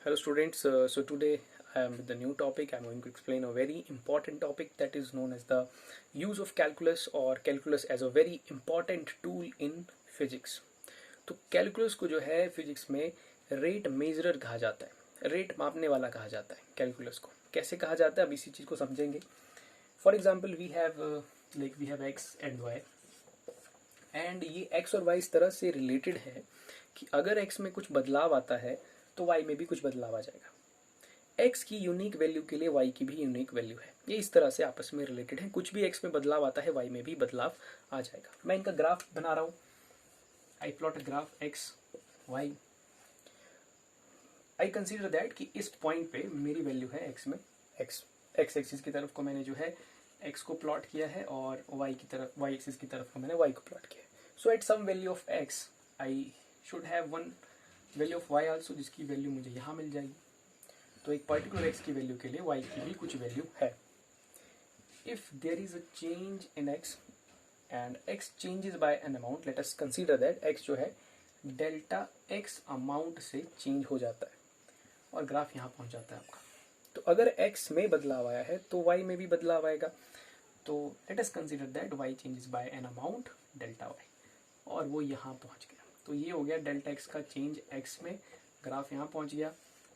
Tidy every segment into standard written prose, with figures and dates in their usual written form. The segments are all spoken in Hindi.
Hello students, so today I am with the new topic. I am going to explain a very important topic that is known as the use of calculus or calculus as a very important tool in physics. तो calculus को जो है physics में rate measurer कहा जाता है, rate मापने वाला कहा जाता है calculus को. कैसे कहा जाता है अब इसी चीज़ को समझेंगे. For example we have x and y and ये x और y इस तरह से related है कि अगर x में कुछ बदलाव आता है तो y में भी कुछ बदलाव आ जाएगा. x की यूनिक वैल्यू के लिए y की भी यूनिक वैल्यू है. ये इस तरह से आपस में रिलेटेड है. कुछ भी x में बदलाव आता है y में भी बदलाव आ जाएगा. मैं इनका ग्राफ बना रहा हूँ. आई plot a graph x y. I consider that कि इस पॉइंट पे मेरी वैल्यू है x में x एक्सिस की तरफ को मैंने जो है x को प्लॉट किया है और y की तरफ y एक्सिस की तरफ को मैंने y को प्लॉट किया है. So at some value of x I should have one value of y also, जिसकी वैल्यू मुझे यहाँ मिल जाएगी. तो एक पर्टिकुलर x की वैल्यू के लिए y की भी कुछ वैल्यू है. If there is a change in x and x changes by an amount, let us consider that x जो है डेल्टा x अमाउंट से चेंज हो जाता है और ग्राफ यहाँ पहुँच जाता है आपका. तो अगर x में बदलाव आया है तो y में भी बदलाव आएगा. तो late us consider that y changes by an amount delta y और वो यहाँ पहुँच गया. तो ये हो गया डेल्टा x का चेंज x में, ग्राफ यहाँ पहुँच गया.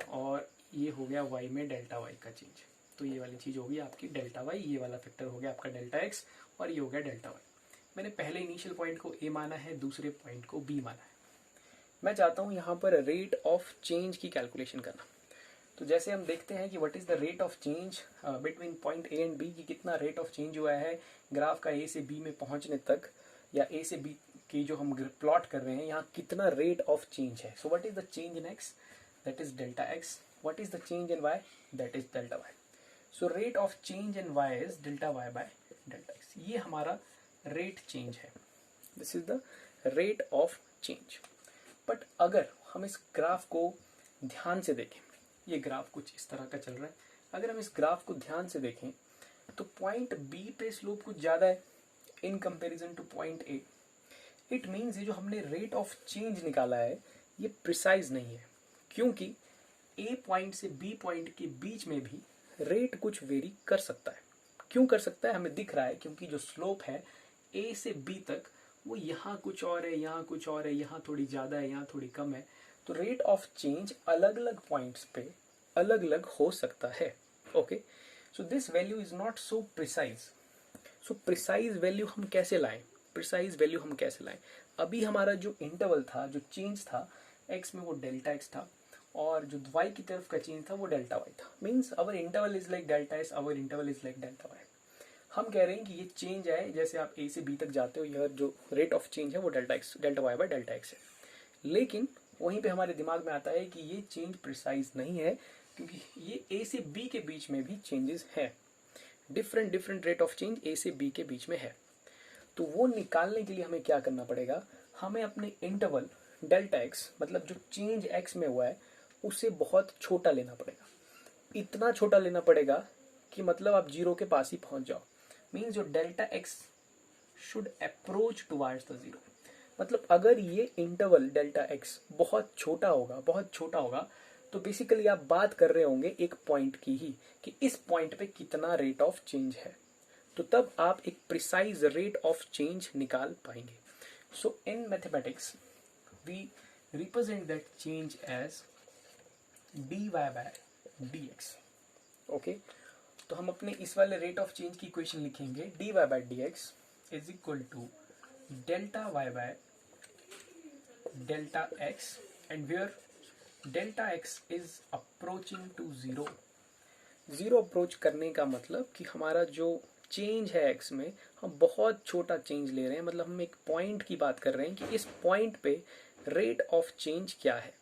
और ये हो गया y में डेल्टा y का चेंज. तो ये वाली चीज़ होगी आपकी डेल्टा y, ये वाला फैक्टर हो गया आपका डेल्टा x और ये हो गया डेल्टा y. मैंने पहले इनिशियल पॉइंट को a माना है, दूसरे पॉइंट को b माना है. मैं चाहता हूँ यहाँ पर रेट ऑफ चेंज की कैलकुलेशन करना. तो जैसे हम देखते हैं कि what is the rate of change between point a and b, कि कितना रेट ऑफ चेंज हुआ है ग्राफ का a से b में पहुँचने तक, या a से b की जो हम प्लॉट कर रहे हैं यहाँ कितना रेट ऑफ चेंज है. So what is the change in x, that is delta x. What is the change in y, that is delta y. So rate of change in y is delta y by delta x. ये हमारा रेट चेंज है. This is the rate of change. But अगर हम इस ग्राफ को ध्यान से देखें, ये ग्राफ कुछ इस तरह का चल रहा है. अगर हम इस ग्राफ को ध्यान से देखें तो पॉइंट b पे स्लोप कुछ ज़्यादा है in comparison two point a. It means ये जो हमने रेट ऑफ चेंज निकाला है ये प्रिसाइज नहीं है, क्योंकि ए पॉइंट से बी पॉइंट के बीच में भी रेट कुछ वेरी कर सकता है. क्यों कर सकता है हमें दिख रहा है, क्योंकि जो स्लोप है ए से बी तक वो यहाँ कुछ और है, यहाँ कुछ और है, यहाँ थोड़ी ज़्यादा है, यहाँ थोड़ी कम है. तो रेट ऑफ चेंज अलग अलग पॉइंट्स पे अलग अलग हो सकता है. Okay, so this value is not so precise. So precise value हम कैसे लाएं, प्रिसाइज वैल्यू हम कैसे लाएं. अभी हमारा जो इंटरवल था, जो चेंज था x में, वो डेल्टा x था और जो y की तरफ का चेंज था वो डेल्टा y था. Means our interval is like delta s, our interval is like delta y. हम कह रहे हैं कि ये चेंज है, जैसे आप a से b तक जाते हो, यह जो रेट ऑफ चेंज है वो delta y by delta x है. लेकिन वहीं पे हमारे दिमाग में आता है कि ये चेंज प्रिसाइज नहीं है, क्योंकि ये a से b के बीच में भी चेंजेस है. Different rate of change a से b के बीच में है. तो वो निकालने के लिए हमें क्या करना पड़ेगा, हमें अपने इंटरवल डेल्टा x, मतलब जो चेंज x में हुआ है, उसे बहुत छोटा लेना पड़ेगा. इतना छोटा लेना पड़ेगा कि मतलब आप जीरो के पास ही पहुंच जाओ. मीन्स जो delta x should approach towards the zero. मतलब अगर ये इंटरवल डेल्टा x बहुत छोटा होगा तो बेसिकली आप बात कर रहे होंगे एक पॉइंट की ही, कि इस पॉइंट पे कितना रेट ऑफ चेंज है. तो तब आप एक प्रिसाइज रेट ऑफ चेंज निकाल पाएंगे. So in mathematics we represent that change as dy by dx. Okay, तो हम अपने इस वाले रेट ऑफ चेंज की इक्वेशन लिखेंगे dy by dx is equal to delta y by delta x, and where delta x is approaching to zero. Zero approach करने का मतलब कि हमारा जो चेंज है x में, हम बहुत छोटा चेंज ले रहे हैं. मतलब हम एक पॉइंट की बात कर रहे हैं कि इस पॉइंट पे रेट ऑफ चेंज क्या है.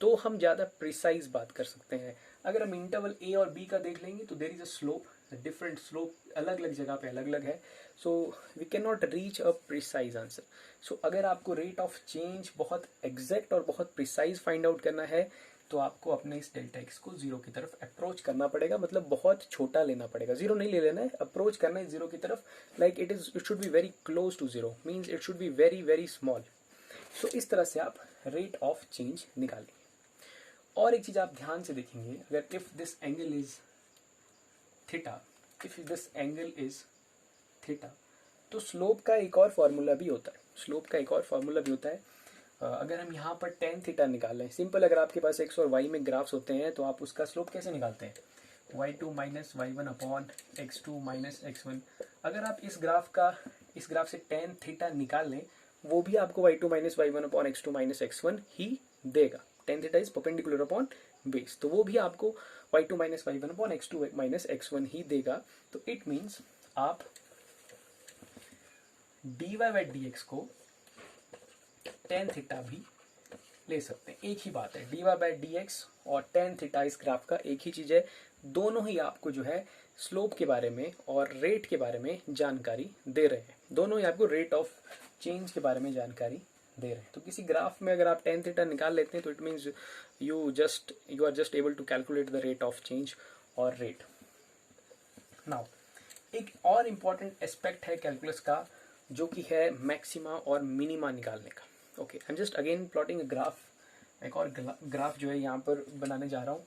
तो हम ज़्यादा प्रिसाइज बात कर सकते हैं. अगर हम इंटरवल a और b का देख लेंगे तो there is a slope, different slope, अलग अलग जगह पे अलग अलग है. So we can not reach a precise answer. So अगर आपको रेट ऑफ चेंज बहुत एग्जैक्ट और बहुत प्रिसाइज फाइंड आउट करना है तो आपको अपने इस डेल्टा x को जीरो की तरफ अप्रोच करना पड़ेगा. मतलब बहुत छोटा लेना पड़ेगा, जीरो नहीं ले लेना है, अप्रोच करना है जीरो की तरफ. Like it should be very close to zero, means it should be very very small. So इस तरह से आप रेट ऑफ चेंज निकालेंगे. और एक चीज आप ध्यान से देखेंगे, अगर if this angle is theta, if this angle is theta, तो स्लोप का एक और फॉर्मूला भी होता है, स्लोप का एक और फॉर्मूला भी होता है। अगर हम यहाँ पर टेन थीटा निकालें, सिंपल, अगर आपके पास एक्स और वाई में ग्राफ्स होते हैं तो आप उसका स्लोप कैसे निकालते हैं, y2 minus y1 upon x2 minus x1। अगर आप इस ग्राफ से टेन थीटा निकाल लें, वो भी आपको y2 minus y1 upon x2 minus x1 ही देगा। Tan theta is perpendicular upon base, तो वो भी आपको y2 minus y1 upon x2 minus x1 ही देगा। तो इट मीन्स आप dy बाई dx को टेन थीटा भी ले सकते हैं, एक ही बात है। dy बाई dx और टेन थीटा इस ग्राफ का एक ही चीज है, दोनों ही आपको जो है स्लोप के बारे में और रेट के बारे में जानकारी दे रहे हैं, दोनों ही आपको रेट ऑफ चेंज के बारे में जानकारी दे रहे हैं। तो किसी ग्राफ में अगर आप टेन थीटा निकाल लेते हैं तो it means you are just able to calculate the rate of change और रेट। नाउ एक और इम्पॉर्टेंट एस्पेक्ट है कैलकुलस का, जो कि है मैक्सिमा और मिनिमा निकालने का। Okay, I am just again plotting a graph, एक और ग्राफ जो है यहाँ पर बनाने जा रहा हूँ।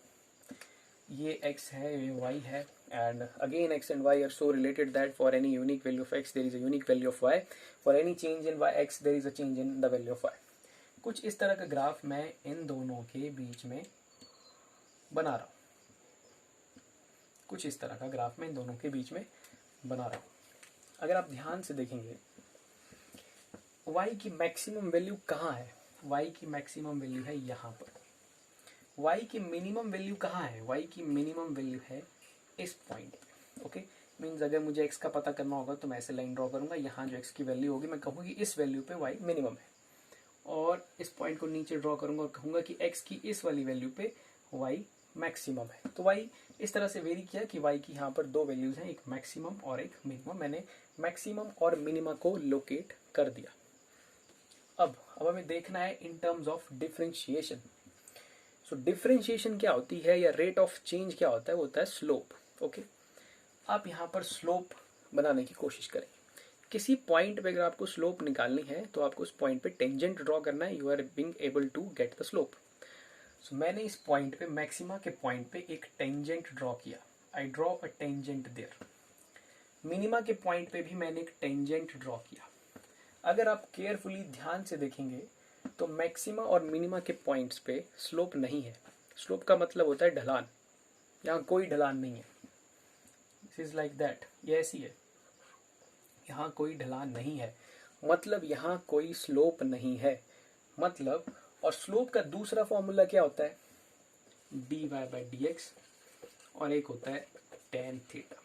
ये x है, ये y है, and again x and y are so related that for any unique value of x there is a unique value of y, for any change in x there is a change in the value of y। कुछ इस तरह का ग्राफ मैं इन दोनों के बीच में बना रहा हूँ, कुछ इस तरह का ग्राफ मैं इन दोनों के बीच में बना रहा हूँ। अगर आप ध्यान से देखेंगे y की मैक्सिमम वैल्यू कहाँ है, y की मैक्सिमम वैल्यू है यहाँ पर। y की मिनिमम वैल्यू कहाँ है, y की मिनिमम वैल्यू है इस पॉइंट पे। ओके, मीन्स अगर मुझे x का पता करना होगा तो मैं ऐसे लाइन ड्रॉ करूंगा, यहाँ जो x की वैल्यू होगी मैं कहूँगी इस वैल्यू पे y मिनिमम है, और इस पॉइंट को नीचे ड्रॉ करूंगा और कहूँगा कि x की इस वाली वैल्यू पे y मैक्सिमम है। तो y इस तरह से वेरी किया कि y की यहाँ पर दो वैल्यूज हैं, एक मैक्सिमम और एक मिनिमम। मैंने मैक्सिमम और मिनिमम को लोकेट कर दिया। अब हमें देखना है in terms of differentiation. So differentiation क्या होती है, या रेट ऑफ चेंज क्या होता है, वो होता है स्लोप। ओके, आप यहाँ पर स्लोप बनाने की कोशिश करें। किसी पॉइंट पे अगर आपको स्लोप निकालनी है तो आपको उस पॉइंट पे टेंजेंट ड्रॉ करना है, you are being able to get the slope. So मैंने इस पॉइंट पे, मैक्सिमा के पॉइंट पे एक टेंजेंट ड्रॉ किया, I draw a tangent there. Minima के पॉइंट पे भी मैंने एक टेंजेंट ड्रॉ किया। अगर आप केयरफुली ध्यान से देखेंगे तो मैक्सिमा और मिनिमा के पॉइंट्स पे स्लोप नहीं है। स्लोप का मतलब होता है ढलान, यहाँ कोई ढलान नहीं है। दिस इज लाइक दैट, ये ऐसी है, यहाँ कोई ढलान नहीं है, मतलब यहाँ कोई स्लोप नहीं है, मतलब। और स्लोप का दूसरा फॉर्मूला क्या होता है, dy बाई dx, और एक होता है tan theta.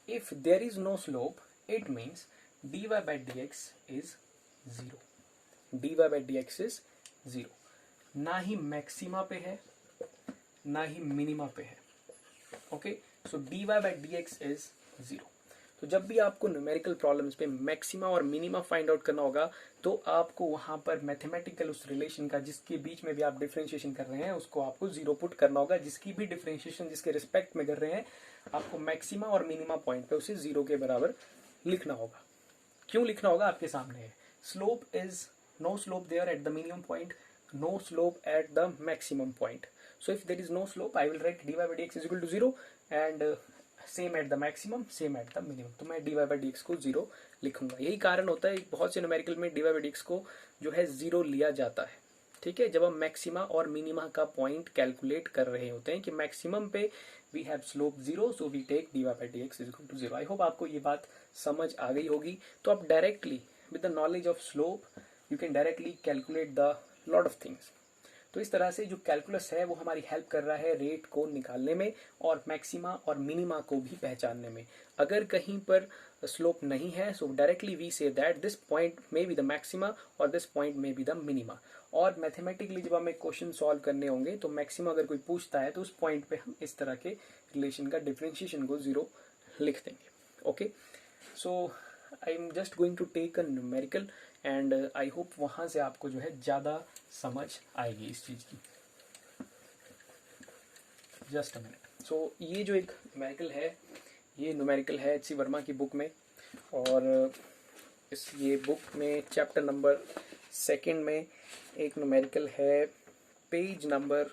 If there is no slope it means dy by dx is zero, dy by dx is zero. ना ही मैक्सिमा पे है ना ही मिनिमा पे है। Okay, so dy by dx is zero. तो जब भी आपको न्यूमेरिकल प्रॉब्लम्स पे मैक्सिमा और मिनिमा फाइंड आउट करना होगा तो आपको वहां पर मैथमेटिकल उस रिलेशन का, जिसके बीच में भी आप डिफरेंशिएशन कर रहे हैं, उसको आपको जीरो पुट करना होगा। जिसकी भी डिफरेंशिएशन जिसके रिस्पेक्ट में कर रहे हैं, आपको मैक्सिमा और मिनिमा पॉइंट पे उसे जीरो के बराबर लिखना होगा। क्यों लिखना होगा, आपके सामने है। Slope is no slope there at the minimum point, no slope at the maximum point. So if there is no slope, I will write dy by dx is equal to 0 and same at the maximum, same at the minimum। तो मैं dy by dx को 0 लिखूंगा। यही कारण होता है बहुत से न्यूमेरिकल में dy by dx को जो है 0 लिया जाता है। ठीक है, जब हम मैक्सिमा और मिनिमा का पॉइंट कैलकुलेट कर रहे होते हैं कि मैक्सिमम पे we have slope 0, so we take dy by dx is equal to 0। I hope आपको ये बात समझ आ गई होगी। तो आप directly with the knowledge of slope you can directly calculate the lot of things. तो इस तरह से जो कैलकुलस है वो हमारी हेल्प कर रहा है रेट को निकालने में और मैक्सिमा और मिनिमा को भी पहचानने में। अगर कहीं पर स्लोप नहीं है so directly we say that this point may be the maxima और this point may be the minima. और मैथमेटिकली जब हमें क्वेश्चन सॉल्व करने होंगे तो मैक्सिमा अगर कोई पूछता है तो उस पॉइंट पे हम इस तरह के रिलेशन का डिफरेंशिएशन को 0 लिख देंगे। Okay, so I am just going to take a numerical and I hope वहां से आपको जो है ज़्यादा समझ आएगी इस चीज़ की। Just a minute. सो ये जो एक न्यूमेरिकल है, ये न्यूमेरिकल है एच सी वर्मा की बुक में, और ये बुक में चैप्टर नंबर 2 में एक न्यूमेरिकल है page number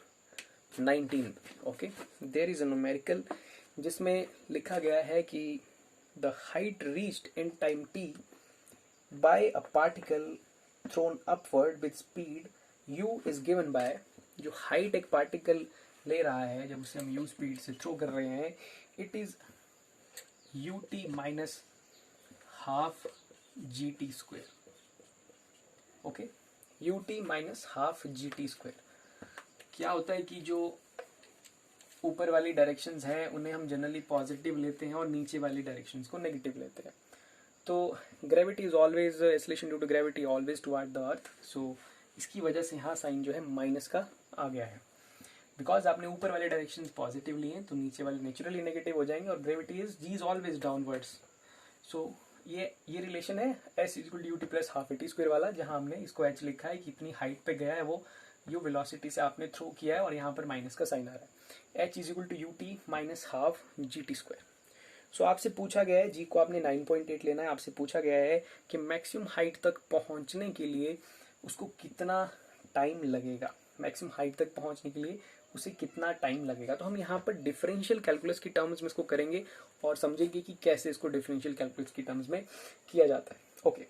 19 okay, there is a numerical जिसमें लिखा गया है कि the height reached in time t by a particle thrown upward with speed u is given by, जो हाइट एक पार्टिकल ले रहा है जब उसे हम u स्पीड से थ्रो कर रहे हैं, it is ut minus half gt square okay, ut minus half gt square. क्या होता है कि जो ऊपर वाली डायरेक्शंस हैं उन्हें हम जनरली पॉजिटिव लेते हैं और नीचे वाली डायरेक्शंस को नेगेटिव लेते हैं। तो gravity is always, acceleration due to gravity always toward the earth, so इसकी वजह से यहाँ साइन जो है माइनस का आ गया है। बिकॉज आपने ऊपर वाले डायरेक्शंस पॉजिटिव लिए तो नीचे वाले नेचुरली नेगेटिव हो जाएंगे, और gravity is G is always downwards. So ये रिलेशन है S equal to U T plus half A T square वाला, जहाँ हमने इसको एच लिखा है कि इतनी हाइट पे गया है वो यू वेलोसिटी से आपने थ्रो किया है, और यहाँ पर माइनस का साइन आ रहा है। H is equal to U T minus half G T square. So आपसे पूछा गया है, जी को आपने 9.8 लेना है, आपसे पूछा गया है कि मैक्सिमम हाइट तक पहुंचने के लिए उसको कितना टाइम लगेगा, मैक्सिमम हाइट तक पहुंचने के लिए उसे कितना टाइम लगेगा। तो हम यहाँ पर डिफरेंशियल कैलकुलस की टर्म्स में इसको करेंगे और समझेंगे कि कैसे इसको डिफरेंशियल कैलकुलस की टर्म्स में किया जाता है। Okay,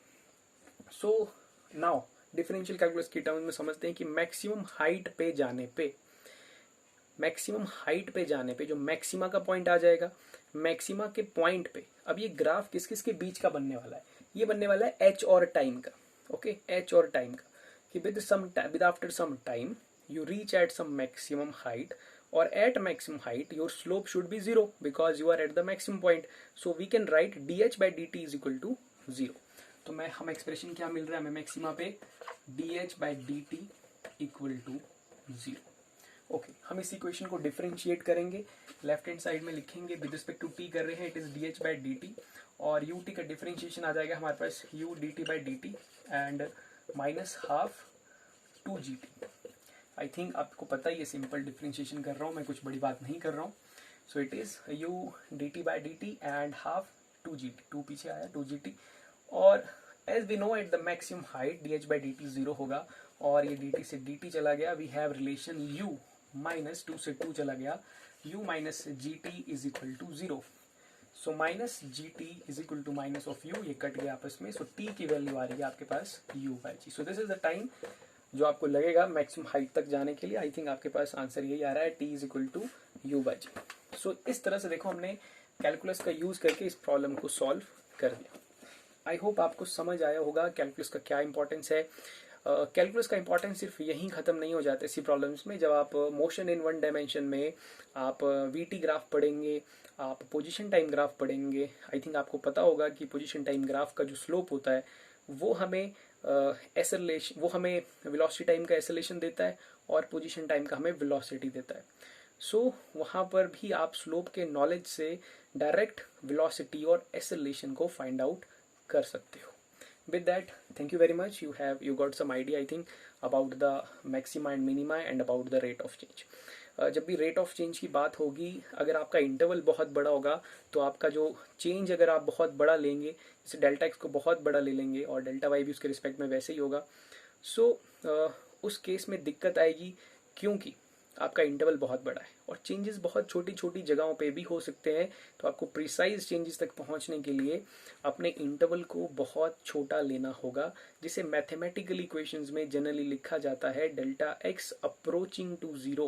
so now differential calculus की टर्म्स में समझते हैं कि मैक्सिमम हाइट पे जाने पे, मैक्सिमम हाइट पे जाने पे जो मैक्सिमा का पॉइंट आ जाएगा, मैक्सिमा के पॉइंट पे अब ये ग्राफ किस किस के बीच का बनने वाला है, ये बनने वाला है एच और टाइम का। ओके, एच और टाइम का, कि with after some time you reach at some maximum height, or at maximum height your slope should be 0 because you are at the maximum point, so we can write dh by dt is equal to 0। तो मैं हम एक्सप्रेशन क्या मिल रहा है हमें मैक्सिमा पे, dh by dt equal to 0। Okay, हम इस इक्वेशन को डिफरेंशिएट करेंगे, लेफ्ट हैंड साइड में लिखेंगे विद रिस्पेक्ट टू t कर रहे हैं, it is dh by dt, और ut का डिफरेंशिएशन आ जाएगा हमारे पास u dt by dt and minus half 2gt। I think आपको पता ही है, सिंपल डिफरेंशिएशन कर रहा हूँ मैं, कुछ बड़ी बात नहीं कर रहा हूँ। So it is u dt by dt and half 2gt, 2 पीछे आया 2gt, और as we know at the maximum height dh by dt 0 होगा, और ये dt से dt चला गया, we have relation u minus 2 से 2 चला गया, u minus gt is equal to 0। So minus gt is equal to minus of u, ये कट गया आपस में, सो t की वैल्यू आ रही है आपके पास u by g। So this is the time जो आपको लगेगा मैक्सिमम हाइट तक जाने के लिए। आई थिंक आपके पास आंसर यही आ रहा है, t is equal to U by G. So इस तरह से देखो हमने कैलकुलस का यूज करके इस प्रॉब्लम को सॉल्व कर दिया। आई होप आपको समझ आया होगा कैलकुलस का क्या इंपॉर्टेंस है। कैलकुलस का इंपॉर्टेंस सिर्फ यहीं खत्म नहीं हो जाता इसी प्रॉब्लम्स में। जब आप मोशन इन वन डायमेंशन में आप वीटी ग्राफ पढ़ेंगे, आप पोजीशन टाइम ग्राफ पढ़ेंगे, आई थिंक आपको पता होगा कि पोजीशन टाइम ग्राफ का जो स्लोप होता है वो हमें एसेलेशन, वो हमें वेलोसिटी टाइम का एसेलेशन देता है, और पोजीशन टाइम का हमें वेलोसिटी देता है। सो वहाँ पर भी आप स्लोप के नॉलेज से डायरेक्ट वेलोसिटी और एसेलेशन को फाइंड आउट कर सकते हो। With that, thank you very much. You got some idea, I think, about the maxima and minima and about the rate of change. जब भी रेट ऑफ चेंज की बात होगी, अगर आपका इंटरवल बहुत बड़ा होगा तो आपका जो चेंज अगर आप बहुत बड़ा लेंगे, जैसे डेल्टा एक्स को बहुत बड़ा ले लेंगे और डेल्टा वाई भी उसके रिस्पेक्ट में वैसे ही होगा, सो उस केस में दिक्कत आएगी, क्योंकि आपका इंटरवल बहुत बड़ा है और चेंजेस बहुत छोटी छोटी जगहों पे भी हो सकते हैं। तो आपको प्रिसाइज चेंजेस तक पहुंचने के लिए अपने इंटरवल को बहुत छोटा लेना होगा, जिसे मैथमेटिकल इक्वेशंस में जनरली लिखा जाता है delta x approaching to zero.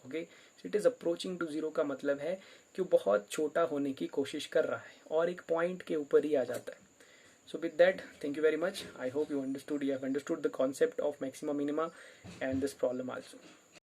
Okay, it is approaching to zero का मतलब है कि वो बहुत छोटा होने की कोशिश कर रहा है और एक पॉइंट के ऊपर ही आ जाता है। So with that, thank you very much. I hope you have understood the concept of maxima minima and this problem also.